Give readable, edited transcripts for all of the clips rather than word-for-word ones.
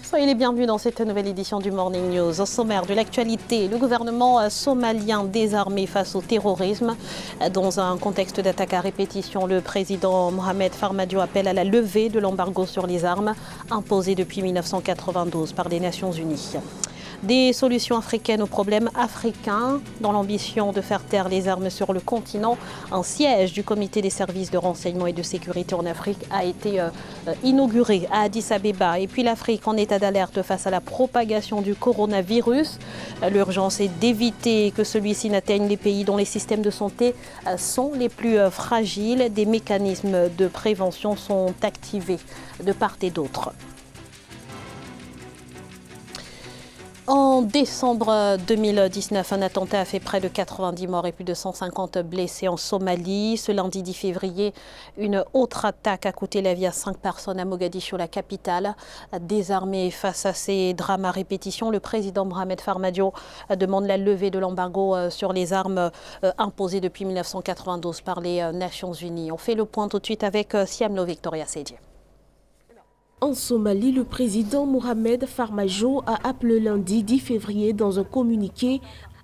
Soyez les bienvenus dans cette nouvelle édition du Morning News. Au sommaire de l'actualité, le gouvernement somalien désarmé face au terrorisme. Dans un contexte d'attaque à répétition, le président Mohamed Farmajo appelle à la levée de l'embargo sur les armes imposé depuis 1992 par les Nations Unies. Des solutions africaines aux problèmes africains. Dans l'ambition de faire taire les armes sur le continent, un siège du comité des services de renseignement et de sécurité en Afrique a été inauguré à Addis Abeba. Et puis l'Afrique en état d'alerte face à la propagation du coronavirus. L'urgence est d'éviter que celui-ci n'atteigne les pays dont les systèmes de santé sont les plus fragiles. Des mécanismes de prévention sont activés de part et d'autre. En décembre 2019, un attentat a fait près de 90 morts et plus de 150 blessés en Somalie. Ce lundi 10 février, une autre attaque a coûté la vie à 5 personnes à Mogadiscio, la capitale. Désarmé face à ces drames à répétition, le président Mohamed Farmajo demande la levée de l'embargo sur les armes imposé depuis 1992 par les Nations Unies. On fait le point tout de suite avec Siamlo Victoria Sedier. En Somalie, le président Mohamed Farmajo a appelé lundi 10 février dans un communiqué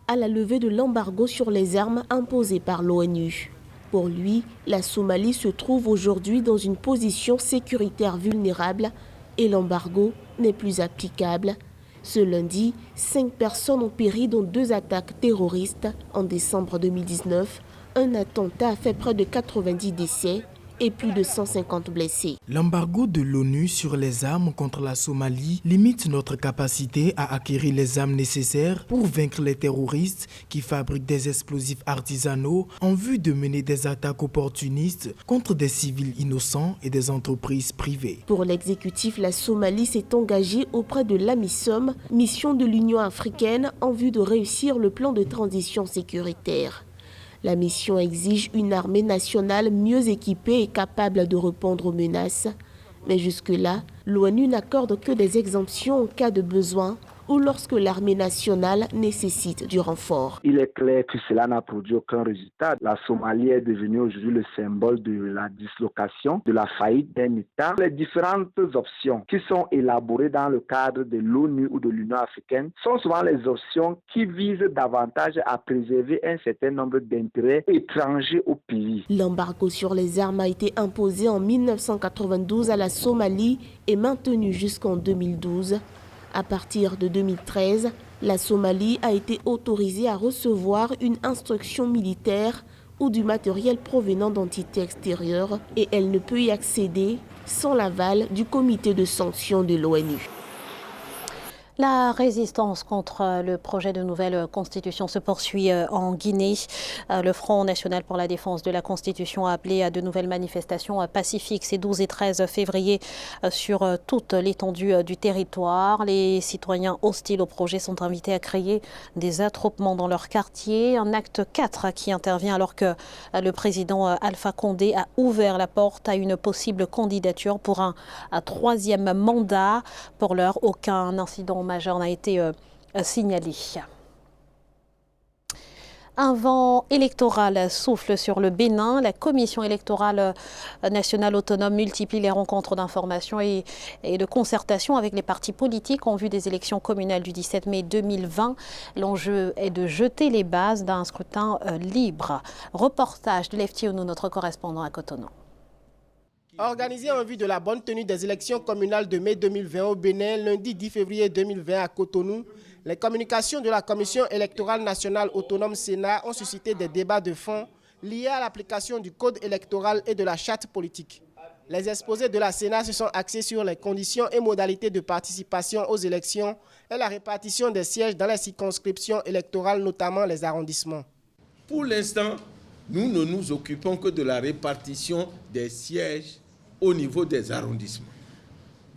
à la levée de l'embargo sur les armes imposé par l'ONU. Pour lui, la Somalie se trouve aujourd'hui dans une position sécuritaire vulnérable et l'embargo n'est plus applicable. Ce lundi, 5 personnes ont péri dans 2 attaques terroristes. En décembre 2019, un attentat a fait près de 90 décès et plus de 150 blessés. L'embargo de l'ONU sur les armes contre la Somalie limite notre capacité à acquérir les armes nécessaires pour vaincre les terroristes qui fabriquent des explosifs artisanaux en vue de mener des attaques opportunistes contre des civils innocents et des entreprises privées. Pour l'exécutif, la Somalie s'est engagée auprès de l'AMISOM, mission de l'Union africaine, en vue de réussir le plan de transition sécuritaire. La mission exige une armée nationale mieux équipée et capable de répondre aux menaces. Mais jusque-là, l'ONU n'accorde que des exemptions en cas de besoin ou lorsque l'armée nationale nécessite du renfort. Il est clair que cela n'a produit aucun résultat. La Somalie est devenue aujourd'hui le symbole de la dislocation, de la faillite d'un État. Les différentes options qui sont élaborées dans le cadre de l'ONU ou de l'Union africaine sont souvent les options qui visent davantage à préserver un certain nombre d'intérêts étrangers au pays. L'embargo sur les armes a été imposé en 1992 à la Somalie et maintenu jusqu'en 2012. À partir de 2013, la Somalie a été autorisée à recevoir une instruction militaire ou du matériel provenant d'entités extérieures et elle ne peut y accéder sans l'aval du comité de sanctions de l'ONU. La résistance contre le projet de nouvelle constitution se poursuit en Guinée. Le Front national pour la défense de la Constitution a appelé à de nouvelles manifestations pacifiques ces 12 et 13 février sur toute l'étendue du territoire. Les citoyens hostiles au projet sont invités à créer des attroupements dans leur quartier. Un acte 4 qui intervient alors que le président Alpha Condé a ouvert la porte à une possible candidature pour un 3e mandat. Pour l'heure, aucun incident majeur n'a été signalé. Un vent électoral souffle sur le Bénin. La Commission électorale nationale autonome multiplie les rencontres d'information et de concertation avec les partis politiques en vue des élections communales du 17 mai 2020. L'enjeu est de jeter les bases d'un scrutin libre. Reportage de Lefty Onou, notre correspondant à Cotonou. Organisé en vue de la bonne tenue des élections communales de mai 2020 au Bénin, lundi 10 février 2020 à Cotonou, les communications de la Commission électorale nationale autonome Sénat ont suscité des débats de fond liés à l'application du code électoral et de la charte politique. Les exposés de la Sénat se sont axés sur les conditions et modalités de participation aux élections et la répartition des sièges dans les circonscriptions électorales, notamment les arrondissements. Pour l'instant, nous ne nous occupons que de la répartition des sièges au niveau des arrondissements.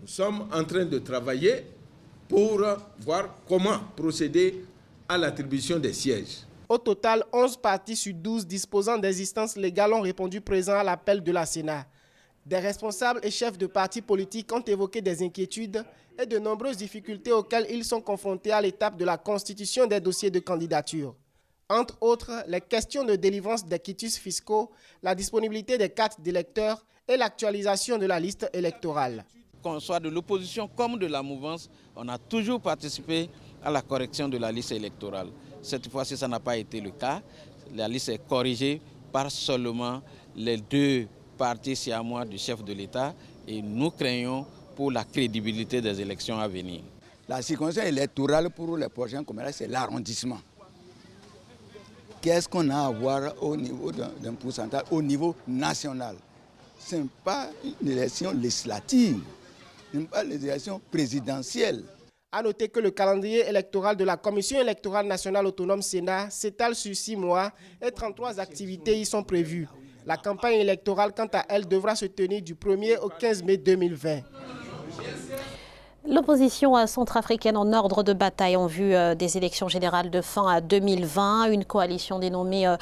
Nous sommes en train de travailler pour voir comment procéder à l'attribution des sièges. Au total, 11 partis sur 12 disposant d'existences légales ont répondu présent à l'appel de la Sénat. Des responsables et chefs de partis politiques ont évoqué des inquiétudes et de nombreuses difficultés auxquelles ils sont confrontés à l'étape de la constitution des dossiers de candidature. Entre autres, les questions de délivrance des quitus fiscaux, la disponibilité des cartes d'électeurs et l'actualisation de la liste électorale. qu'on soit de l'opposition comme de la mouvance, on a toujours participé à la correction de la liste électorale. Cette fois-ci, ça n'a pas été le cas. La liste est corrigée par seulement les deux partis siamois du chef de l'État et nous craignons pour la crédibilité des élections à venir. La circonscription électorale pour les prochains communales, c'est l'arrondissement. Qu'est-ce qu'on a à voir au niveau d'un pourcentage au niveau national? Ce n'est pas une élection législative, ce n'est pas une élection présidentielle. A noter que le calendrier électoral de la Commission électorale nationale autonome Sénat s'étale sur 6 mois et 33 activités y sont prévues. La campagne électorale, quant à elle, devra se tenir du 1er au 15 mai 2020. L'opposition centrafricaine en ordre de bataille en vue des élections générales de fin 2020. Une coalition dénommée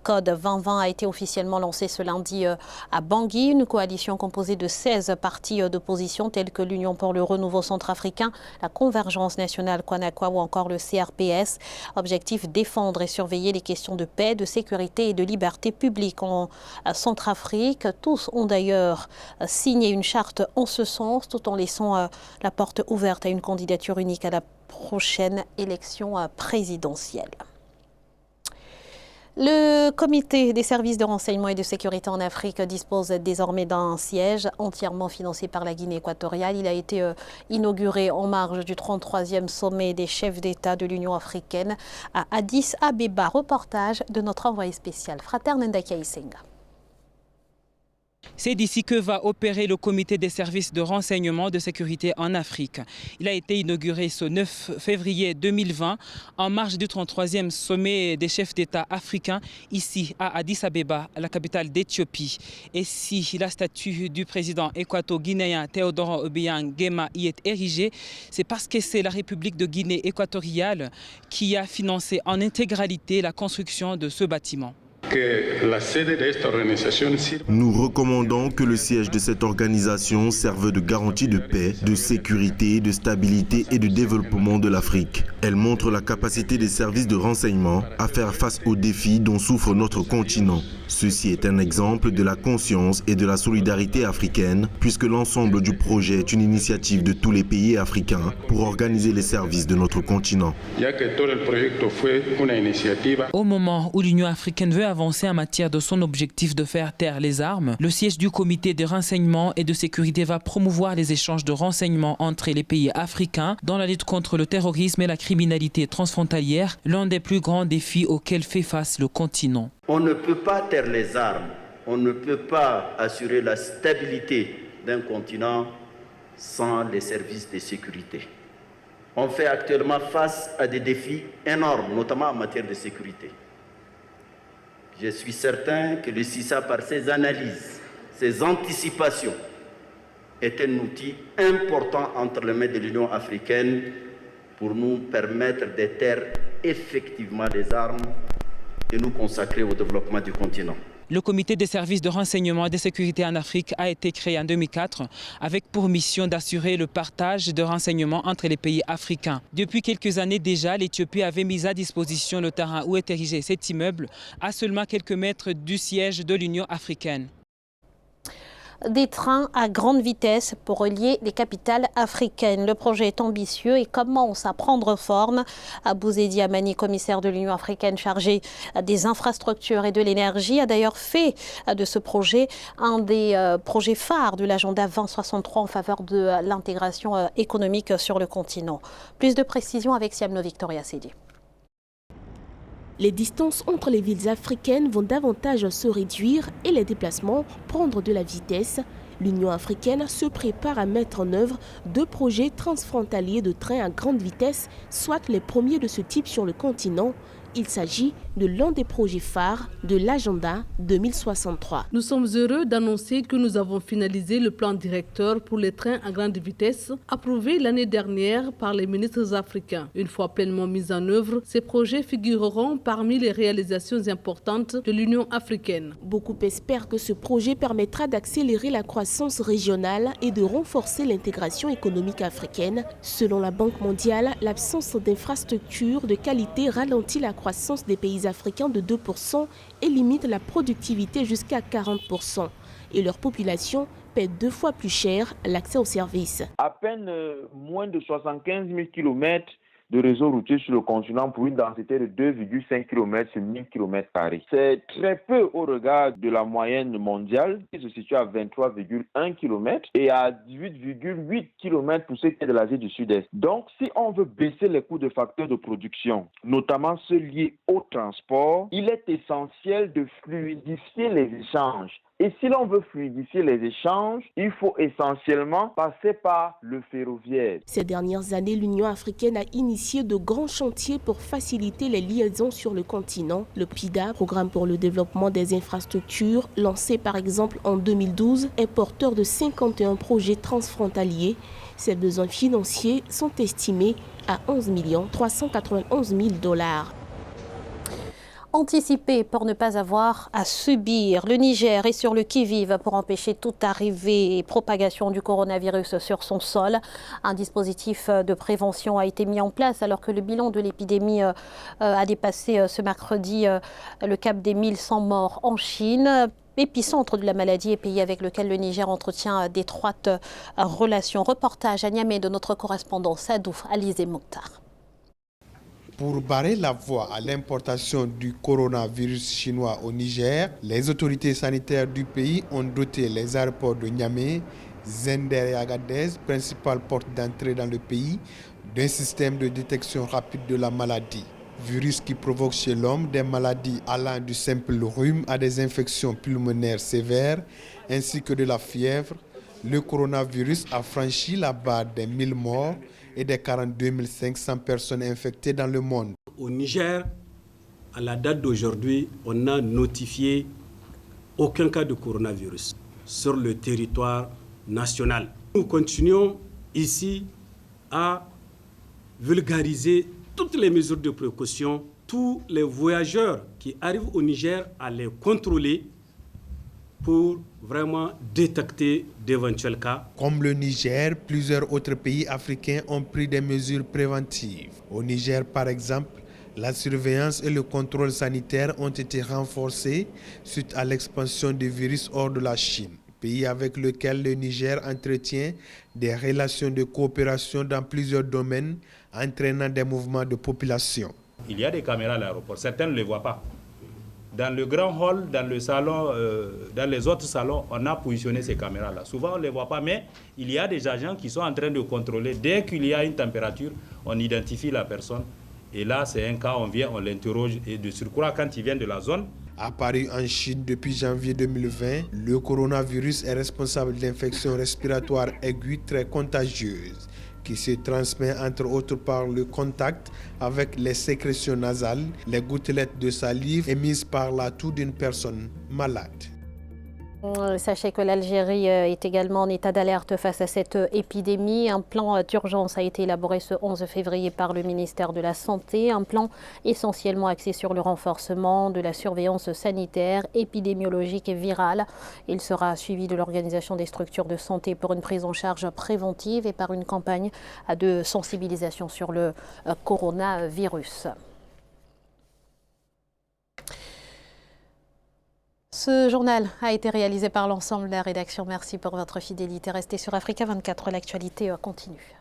Code 2020 a été officiellement lancée ce lundi à Bangui. Une coalition composée de 16 partis d'opposition tels que l'Union pour le renouveau centrafricain, la Convergence nationale Kwanakwa ou encore le CRPS. Objectif, défendre et surveiller les questions de paix, de sécurité et de liberté publique en Centrafrique. Tous ont d'ailleurs signé une charte en ce sens tout en laissant la porte ouverte à une candidature unique à la prochaine élection présidentielle. Le comité des services de renseignement et de sécurité en Afrique dispose désormais d'un siège entièrement financé par la Guinée équatoriale. Il a été inauguré en marge du 33e sommet des chefs d'État de l'Union africaine à Addis Abeba. Reportage de notre envoyé spécial, Frater Nendaka Isenga. C'est d'ici que va opérer le comité des services de renseignement de sécurité en Afrique. Il a été inauguré ce 9 février 2020 en marge du 33e sommet des chefs d'État africains ici à Addis Abeba, la capitale d'Éthiopie. Et si la statue du président équato-guinéen Théodore Obiang Nguema y est érigée, c'est parce que c'est la République de Guinée équatoriale qui a financé en intégralité la construction de ce bâtiment. Nous recommandons que le siège de cette organisation serve de garantie de paix, de sécurité, de stabilité et de développement de l'Afrique. Elle montre la capacité des services de renseignement à faire face aux défis dont souffre notre continent. Ceci est un exemple de la conscience et de la solidarité africaine, puisque l'ensemble du projet est une initiative de tous les pays africains pour organiser les services de notre continent. Au moment où l'Union africaine veut avancer en matière de son objectif de faire taire les armes, le siège du comité de renseignement et de sécurité va promouvoir les échanges de renseignements entre les pays africains dans la lutte contre le terrorisme et la criminalité transfrontalière, l'un des plus grands défis auxquels fait face le continent. On ne peut pas taire les armes, on ne peut pas assurer la stabilité d'un continent sans les services de sécurité. On fait actuellement face à des défis énormes, notamment en matière de sécurité. Je suis certain que le CISA, par ses analyses, ses anticipations, est un outil important entre les mains de l'Union africaine pour nous permettre de taire effectivement les armes et nous consacrer au développement du continent. Le comité des services de renseignement et de sécurité en Afrique a été créé en 2004 avec pour mission d'assurer le partage de renseignements entre les pays africains. Depuis quelques années déjà, l'Éthiopie avait mis à disposition le terrain où est érigé cet immeuble à seulement quelques mètres du siège de l'Union africaine. Des trains à grande vitesse pour relier les capitales africaines. Le projet est ambitieux et commence à prendre forme. Abouzé Diamani, commissaire de l'Union africaine chargé des infrastructures et de l'énergie, a d'ailleurs fait de ce projet un des projets phares de l'agenda 2063 en faveur de l'intégration économique sur le continent. Plus de précisions avec Siamno Victoria Sedi. Les distances entre les villes africaines vont davantage se réduire et les déplacements prendre de la vitesse. L'Union africaine se prépare à mettre en œuvre 2 projets transfrontaliers de trains à grande vitesse, soit les premiers de ce type sur le continent. Il s'agit de l'un des projets phares de l'agenda 2063. Nous sommes heureux d'annoncer que nous avons finalisé le plan directeur pour les trains à grande vitesse, approuvé l'année dernière par les ministres africains. Une fois pleinement mis en œuvre, ces projets figureront parmi les réalisations importantes de l'Union africaine. Beaucoup espèrent que ce projet permettra d'accélérer la croissance régionale et de renforcer l'intégration économique africaine. Selon la Banque mondiale, l'absence d'infrastructures de qualité ralentit la croissance des pays africains de 2% et limite la productivité jusqu'à 40%. Et leur population paient 2 fois plus cher l'accès aux services. À peine moins de 75 000 km de réseau routier sur le continent pour une densité de 2,5 km sur 1000 km². C'est très peu au regard de la moyenne mondiale qui se situe à 23,1 km et à 18,8 km pour ce qui est de l'Asie du Sud-Est. Donc, si on veut baisser les coûts de facteurs de production, notamment ceux liés au transport, il est essentiel de fluidifier les échanges. Et si l'on veut fluidifier les échanges, il faut essentiellement passer par le ferroviaire. Ces dernières années, l'Union africaine a initié de grands chantiers pour faciliter les liaisons sur le continent. Le PIDA, Programme pour le développement des infrastructures, lancé par exemple en 2012, est porteur de 51 projets transfrontaliers. Ses besoins financiers sont estimés à 11 391 000 $. Anticiper pour ne pas avoir à subir. Le Niger est sur le qui-vive pour empêcher toute arrivée et propagation du coronavirus sur son sol. Un dispositif de prévention a été mis en place alors que le bilan de l'épidémie a dépassé ce mercredi le cap des 1100 morts en Chine. Épicentre de la maladie et pays avec lequel le Niger entretient d'étroites relations. Reportage à Niamey de notre correspondant Sadou Alizé Mokhtar. Pour barrer la voie à l'importation du coronavirus chinois au Niger, les autorités sanitaires du pays ont doté les aéroports de Niamey, Zender et Agadez, principales portes d'entrée dans le pays, d'un système de détection rapide de la maladie. Virus qui provoque chez l'homme des maladies allant du simple rhume à des infections pulmonaires sévères, ainsi que de la fièvre. Le coronavirus a franchi la barre des 1000 morts et des 42 500 personnes infectées dans le monde. Au Niger, à la date d'aujourd'hui, on n'a notifié aucun cas de coronavirus sur le territoire national. Nous continuons ici à vulgariser toutes les mesures de précaution, tous les voyageurs qui arrivent au Niger à les contrôler pour vraiment détecter d'éventuels cas. Comme le Niger, plusieurs autres pays africains ont pris des mesures préventives. Au Niger, par exemple, la surveillance et le contrôle sanitaire ont été renforcés suite à l'expansion du virus hors de la Chine, pays avec lequel le Niger entretient des relations de coopération dans plusieurs domaines, entraînant des mouvements de population. Il y a des caméras à l'aéroport, certains ne les voient pas. Dans le grand hall, dans le salon, dans les autres salons, on a positionné ces caméras-là. Souvent, on ne les voit pas, mais il y a des agents qui sont en train de contrôler. Dès qu'il y a une température, on identifie la personne. Et là, c'est un cas, on vient, on l'interroge. Et de surcroît, quand il vient de la zone... Apparu en Chine depuis janvier 2020, le coronavirus est responsable d'infections respiratoires aiguës très contagieuses, qui se transmet entre autres par le contact avec les sécrétions nasales, les gouttelettes de salive émises par la toux d'une personne malade. Sachez que l'Algérie est également en état d'alerte face à cette épidémie. Un plan d'urgence a été élaboré ce 11 février par le ministère de la Santé. Un plan essentiellement axé sur le renforcement de la surveillance sanitaire, épidémiologique et virale. Il sera suivi de l'organisation des structures de santé pour une prise en charge préventive et par une campagne de sensibilisation sur le coronavirus. Ce journal a été réalisé par l'ensemble de la rédaction. Merci pour votre fidélité. Restez sur Africa 24, l'actualité continue.